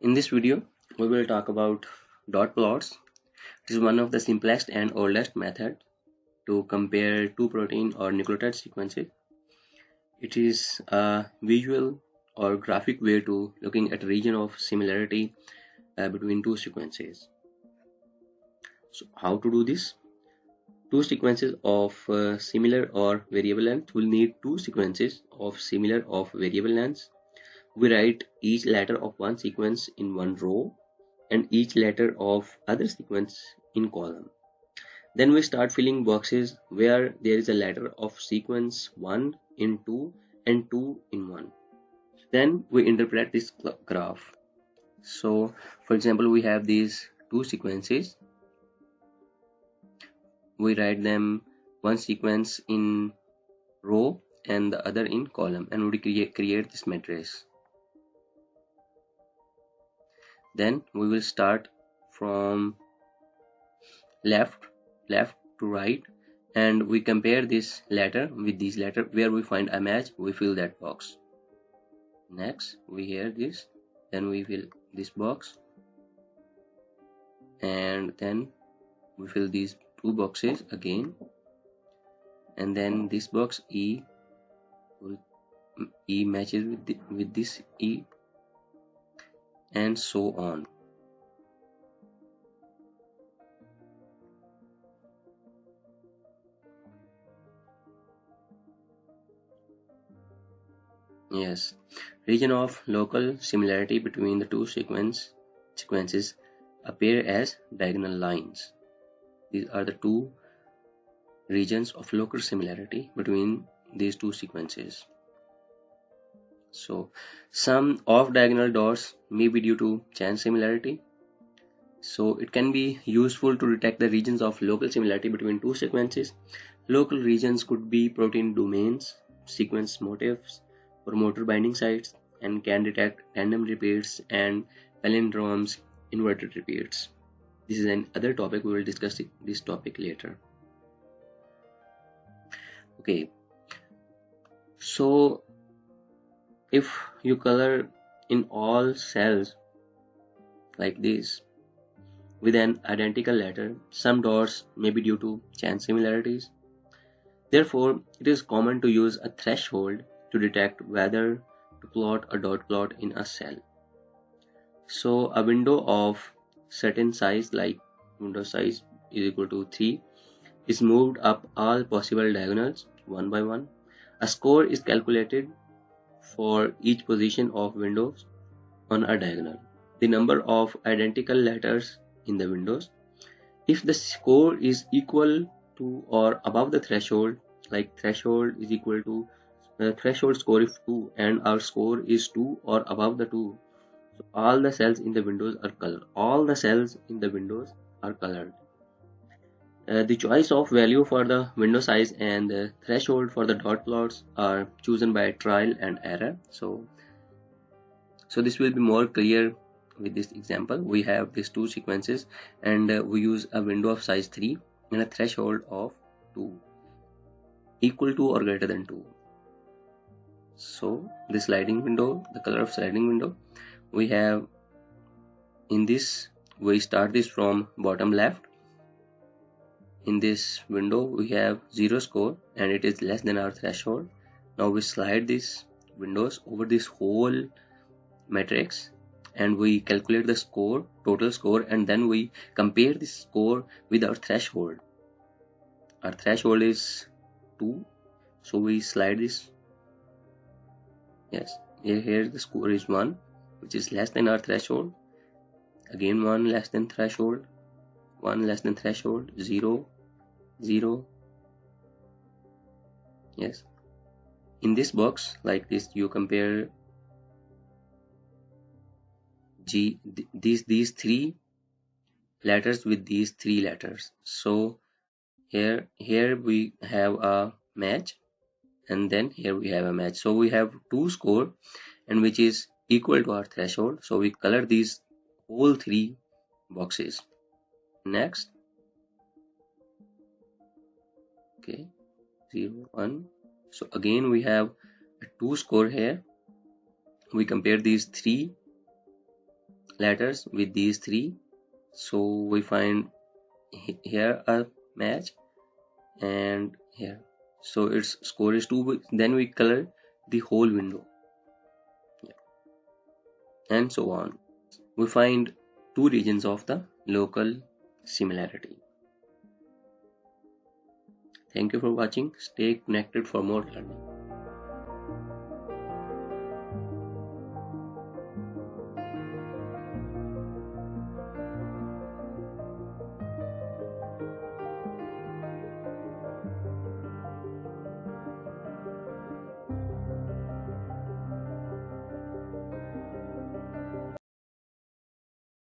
In this video, we will talk about dot plots. It is one of the simplest and oldest method to compare two protein or nucleotide sequences. It is a visual or graphic way to looking at a region of similarity between two sequences. So how to do this? Two sequences of similar or variable length will need two sequences of similar of variable lengths. We write each letter of one sequence in one row and each letter of other sequence in column. Then we start filling boxes where there is a letter of sequence 1 in 2 and 2 in 1. Then we interpret this graph. So for example, we have these two sequences. We write them one sequence in row and the other in column, and we create this matrix. Then we will start from left to right, and we compare this letter with this letter. Where we find a match, we fill that box. Next we hear this, then we fill this box, and then we fill these two boxes again, and then this box E matches with this E, and so on. Yes, region of local similarity between the two sequences appear as diagonal lines. These are the two regions of local similarity between these two sequences. So some off diagonal dots may be due to chain similarity. So it can be useful to detect the regions of local similarity between two sequences. Local regions could be protein domains, sequence motifs, promoter binding sites, and can detect tandem repeats and palindromes, inverted repeats. This is another topic. We will discuss this topic later. Okay, so if you color in all cells like this with an identical letter, some dots may be due to chain similarities. Therefore, it is common to use a threshold to detect whether to plot a dot plot in a cell. So a window of certain size, like window size is equal to 3, is moved up all possible diagonals one by one. A score is calculated for each position of windows on a diagonal. The number of identical letters in the windows. If the score is equal to or above the threshold, like threshold is equal to the threshold score is 2 and our score is 2 or above the 2, so all the cells in the windows are colored. All the cells in the windows are colored. The choice of value for the window size and the threshold for the dot plots are chosen by trial and error. So this will be more clear with this example. We have these two sequences, and we use a window of size 3 and a threshold of 2, equal to or greater than 2. So the sliding window, the color of sliding window, we have in this, we start this from bottom left. In this window we have 0 score and it is less than our threshold. Now we slide these windows over this whole matrix and we calculate the score, total score, and then we compare this score with our threshold. Our threshold is 2, so we slide this. Yes, here the score is 1, which is less than our threshold. Again 1 less than threshold, 1 less than threshold, 0, 0. Yes, in this box like this you compare these three letters with these three letters. So here we have a match, and then here we have a match. So we have 2 score and which is equal to our threshold. So we color these whole 3 boxes. Next, okay, 0, 1. So again we have a 2 score here. We compare these 3 letters with these three. So we find here a match and here. So its score is 2. Then we color the whole window and so on. We find two regions of the local similarity. Thank you for watching. Stay connected for more learning.